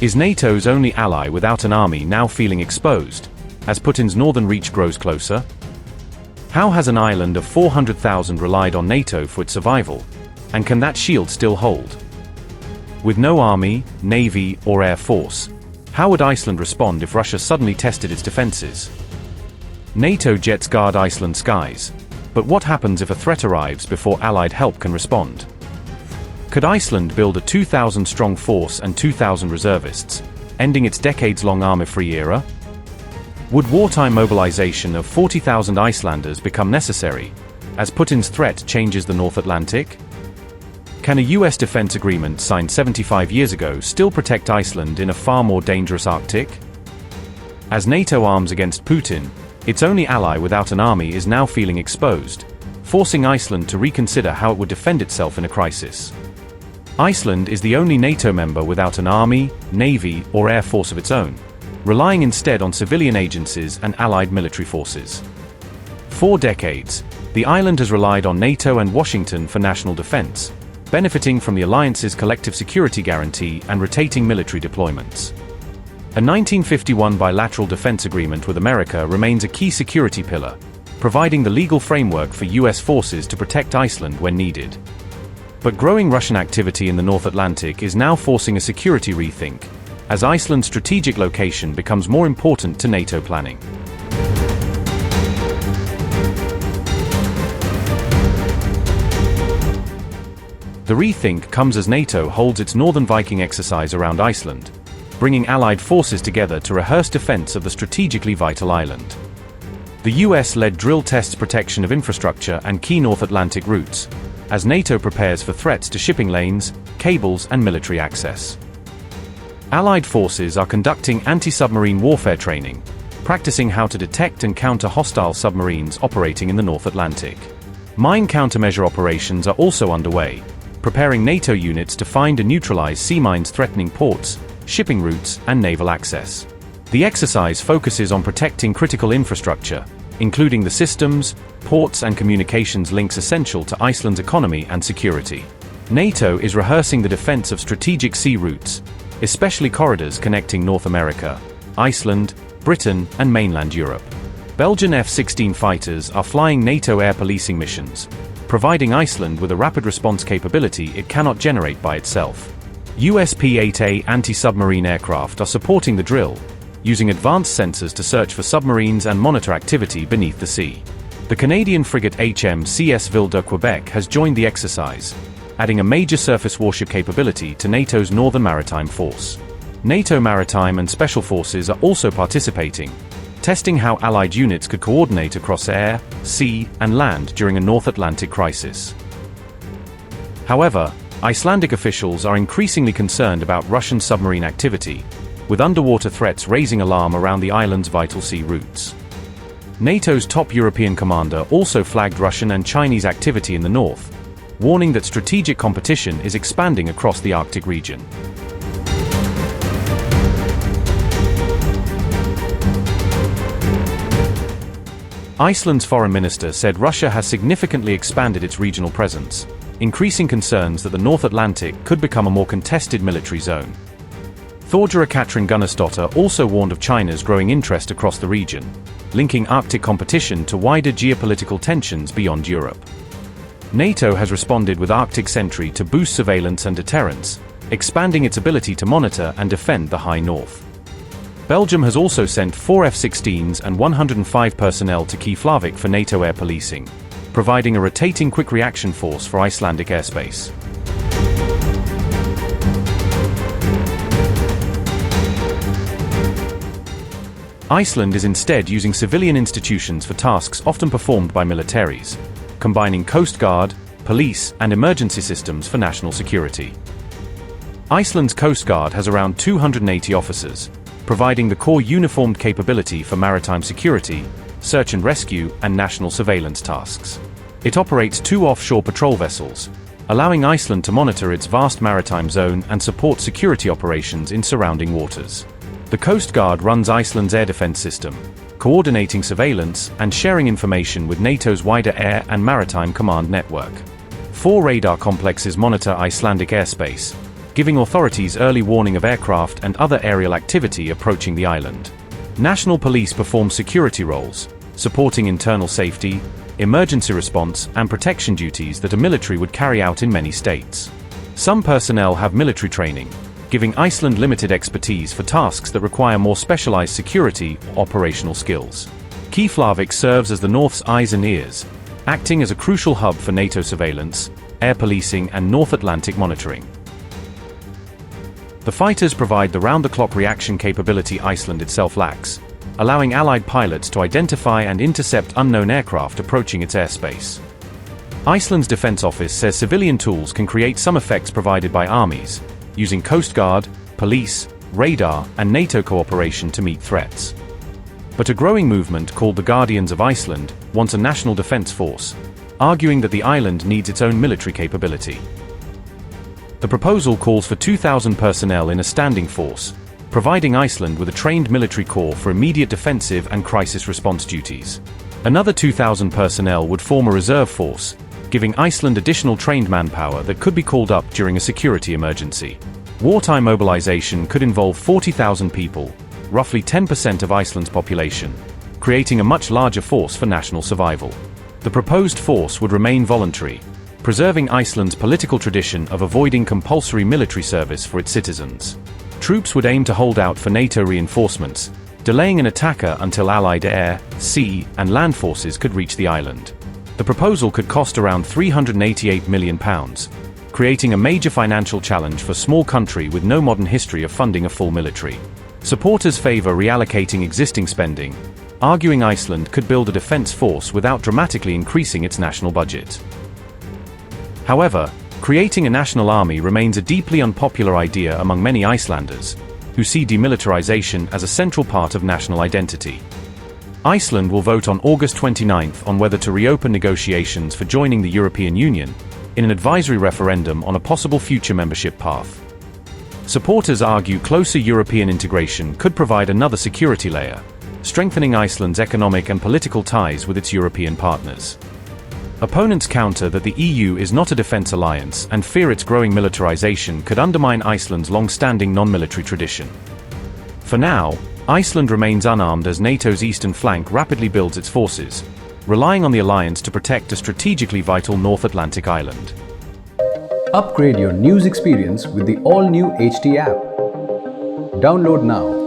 Is NATO's only ally without an army now feeling exposed, as Putin's northern reach grows closer? How has an island of 400,000 relied on NATO for its survival, and can that shield still hold? With no army, navy, or air force, how would Iceland respond if Russia suddenly tested its defenses? NATO jets guard Iceland's skies, but what happens if a threat arrives before Allied help can respond? Could Iceland build a 2,000-strong force and 2,000 reservists, ending its decades-long army-free era? Would wartime mobilization of 40,000 Icelanders become necessary, as Putin's threat changes the North Atlantic? Can a US defense agreement signed 75 years ago still protect Iceland in a far more dangerous Arctic? As NATO arms against Putin, its only ally without an army is now feeling exposed, forcing Iceland to reconsider how it would defend itself in a crisis. Iceland is the only NATO member without an army, navy, or air force of its own, relying instead on civilian agencies and allied military forces. For decades, the island has relied on NATO and Washington for national defense, benefiting from the alliance's collective security guarantee and rotating military deployments. A 1951 bilateral defense agreement with America remains a key security pillar, providing the legal framework for US forces to protect Iceland when needed. But growing Russian activity in the North Atlantic is now forcing a security rethink, as Iceland's strategic location becomes more important to NATO planning. The rethink comes as NATO holds its Northern Viking exercise around Iceland, bringing Allied forces together to rehearse defense of the strategically vital island. The US-led drill tests protection of infrastructure and key North Atlantic routes, as NATO prepares for threats to shipping lanes, cables, and military access. Allied forces are conducting anti-submarine warfare training, practicing how to detect and counter hostile submarines operating in the North Atlantic. Mine countermeasure operations are also underway, preparing NATO units to find and neutralize sea mines threatening ports, shipping routes, and naval access. The exercise focuses on protecting critical infrastructure, including the systems, ports, and communications links essential to Iceland's economy and security. NATO is rehearsing the defense of strategic sea routes, especially corridors connecting North America, Iceland, Britain, and mainland Europe. Belgian F-16 fighters are flying NATO air policing missions, providing Iceland with a rapid response capability it cannot generate by itself. US P-8A anti-submarine aircraft are supporting the drill, using advanced sensors to search for submarines and monitor activity beneath the sea. The Canadian frigate HMCS Ville de Quebec has joined the exercise, adding a major surface warship capability to NATO's Northern Maritime Force. NATO Maritime and Special Forces are also participating, testing how Allied units could coordinate across air, sea, and land during a North Atlantic crisis. However, Icelandic officials are increasingly concerned about Russian submarine activity, with underwater threats raising alarm around the island's vital sea routes. NATO's top European commander also flagged Russian and Chinese activity in the north, warning that strategic competition is expanding across the Arctic region. Iceland's foreign minister said Russia has significantly expanded its regional presence, increasing concerns that the North Atlantic could become a more contested military zone. Thorgera Katrin Gunnarsdottir also warned of China's growing interest across the region, linking Arctic competition to wider geopolitical tensions beyond Europe. NATO has responded with Arctic Sentry to boost surveillance and deterrence, expanding its ability to monitor and defend the high north. Belgium has also sent 4 F-16s and 105 personnel to Keflavik for NATO air policing, providing a rotating quick reaction force for Icelandic airspace. Iceland is instead using civilian institutions for tasks often performed by militaries, combining Coast Guard, police, and emergency systems for national security. Iceland's Coast Guard has around 280 officers, providing the core uniformed capability for maritime security, search and rescue, and national surveillance tasks. It operates 2 offshore patrol vessels, allowing Iceland to monitor its vast maritime zone and support security operations in surrounding waters. The Coast Guard runs Iceland's air defense system, coordinating surveillance and sharing information with NATO's wider air and maritime command network. 4 radar complexes monitor Icelandic airspace, giving authorities early warning of aircraft and other aerial activity approaching the island. National police perform security roles, supporting internal safety, emergency response, and protection duties that a military would carry out in many states. Some personnel have military training, giving Iceland limited expertise for tasks that require more specialized security or operational skills. Keflavik serves as the North's eyes and ears, acting as a crucial hub for NATO surveillance, air policing, and North Atlantic monitoring. The fighters provide the round-the-clock reaction capability Iceland itself lacks, allowing Allied pilots to identify and intercept unknown aircraft approaching its airspace. Iceland's Defense Office says civilian tools can create some effects provided by armies, using Coast Guard, police, radar, and NATO cooperation to meet threats. But a growing movement called the Guardians of Iceland wants a national defense force, arguing that the island needs its own military capability. The proposal calls for 2,000 personnel in a standing force, providing Iceland with a trained military corps for immediate defensive and crisis response duties. Another 2,000 personnel would form a reserve force, giving Iceland additional trained manpower that could be called up during a security emergency. Wartime mobilization could involve 40,000 people, roughly 10% of Iceland's population, creating a much larger force for national survival. The proposed force would remain voluntary, preserving Iceland's political tradition of avoiding compulsory military service for its citizens. Troops would aim to hold out for NATO reinforcements, delaying an attacker until Allied air, sea, and land forces could reach the island. The proposal could cost around £388 million, creating a major financial challenge for a small country with no modern history of funding a full military. Supporters favor reallocating existing spending, arguing Iceland could build a defense force without dramatically increasing its national budget. However, creating a national army remains a deeply unpopular idea among many Icelanders, who see demilitarization as a central part of national identity. Iceland will vote on August 29 on whether to reopen negotiations for joining the European Union, in an advisory referendum on a possible future membership path. Supporters argue closer European integration could provide another security layer, strengthening Iceland's economic and political ties with its European partners. Opponents counter that the EU is not a defense alliance and fear its growing militarization could undermine Iceland's long-standing non-military tradition. For now, Iceland remains unarmed as NATO's eastern flank rapidly builds its forces, relying on the alliance to protect a strategically vital North Atlantic island. Upgrade your news experience with the all-new HT app. Download now.